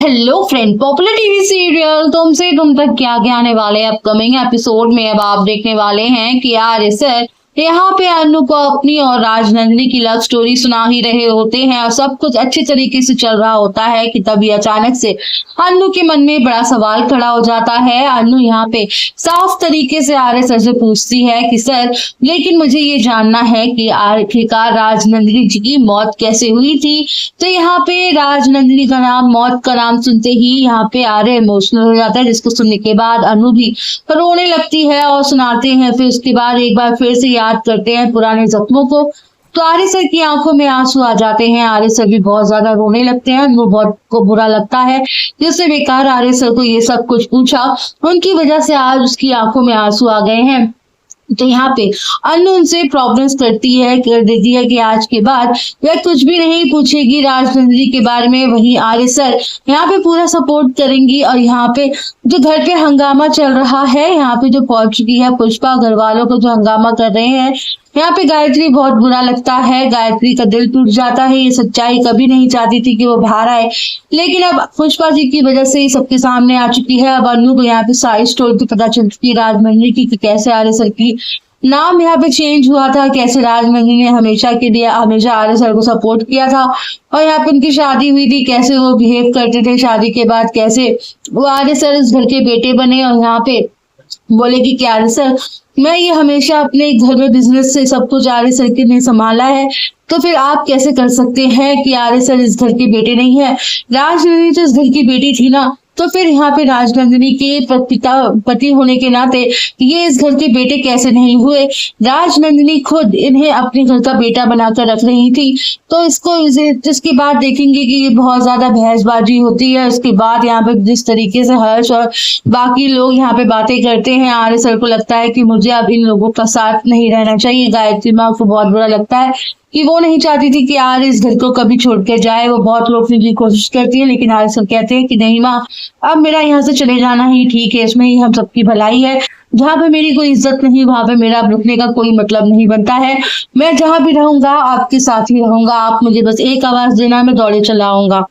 Hello friend, popular TV serial तुमसे तुम तक क्या क्या आने वाले अपकमिंग एपिसोड में अब आप देखने वाले हैं कि यार सर यहाँ पे अनु को अपनी और राजनंदिनी की लव स्टोरी सुना ही रहे होते हैं और सब कुछ अच्छे तरीके से चल रहा होता है कि तभी अचानक से अनु के मन में बड़ा सवाल खड़ा हो जाता है। अनु यहाँ पे साफ तरीके से आर्य सर से पूछती है कि सर, लेकिन मुझे ये जानना है कि आखिरकार राजनंदिनी जी की मौत कैसे हुई थी। तो यहाँ पे राजनंदिनी का नाम, मौत का नाम सुनते ही यहाँ पे आर्य इमोशनल हो जाता है, जिसको सुनने के बाद अनु भी रोने लगती है और सुनाते हैं। फिर उसके बाद एक बार फिर से याद करते हैं पुराने जख्मों को, तो आर्य सर की आंखों में आंसू आ जाते हैं। आर्य सर भी बहुत ज्यादा रोने लगते हैं, उनको बहुत को बुरा लगता है जिससे बेकार आर्य सर को ये सब कुछ पूछा, उनकी वजह से आज उसकी आंखों में आंसू आ गए हैं। तो यहाँ पे अनु उनसे प्रॉब्लम्स कर देती है कि आज के बाद वह कुछ भी नहीं पूछेगी राजनंदिनी के बारे में। वहीं आर्य सर यहाँ पे पूरा सपोर्ट करेंगी और यहाँ पे जो घर पे हंगामा चल रहा है, यहाँ पे जो पहुंच चुकी है पुष्पा, घर वालों को जो हंगामा कर रहे हैं, यहाँ पे गायत्री बहुत बुरा लगता है। गायत्री का दिल टूट जाता है, ये सच्चाई कभी नहीं चाहती थी कि वो बाहर आए, लेकिन अब पुष्पा जी की वजह से ही सबके सामने आ चुकी है। अब अनु को यहाँ पे सारी स्टोरी तो पता चल चुकी है राजमंदिनी की कि कैसे आर्य सर की नाम यहाँ पे चेंज हुआ था, कैसे राजमंदिनी ने हमेशा के लिए हमेशा आर्य सर को सपोर्ट किया था और यहाँ पे उनकी शादी हुई थी, कैसे वो बिहेव करते थे शादी के बाद, कैसे वो आर्य सर इस घर के बेटे बने और यहाँ पे बोले कि आर्य सर, मैं ये हमेशा अपने घर में बिजनेस से सब कुछ आर्य सर के ने संभाला है, तो फिर आप कैसे कर सकते हैं कि आर्य सर इस घर के बेटे नहीं है। राजनंदिनी तो इस घर की बेटी थी ना, तो फिर यहाँ पे राजनंदिनी के पति होने के नाते ये इस घर के बेटे कैसे नहीं हुए। राजनंदिनी खुद इन्हें अपने घर का बेटा बनाकर रख रही थी, तो जिसके बाद देखेंगे कि ये बहुत ज्यादा बहसबाजी होती है। उसके बाद यहाँ पे जिस तरीके से हर्ष और बाकी लोग यहाँ पे बातें करते हैं, आर्य सर को लगता है कि मुझे अब इन लोगों का साथ नहीं रहना चाहिए। गायत्री माँ को बहुत बुरा लगता है कि वो नहीं चाहती थी कि आर्य इस घर को कभी छोड़ के जाए, वो बहुत रोकने की कोशिश करती है, लेकिन आर्य सब कहते हैं कि नहीं माँ, अब मेरा यहाँ से चले जाना ही ठीक है, इसमें ही हम सबकी भलाई है। जहाँ पे मेरी कोई इज्जत नहीं, वहां पे मेरा रुकने का कोई मतलब नहीं बनता है। मैं जहाँ भी रहूंगा आपके साथ ही रहूंगा, आप मुझे बस एक आवाज देना, मैं दौड़े चला आऊंगा।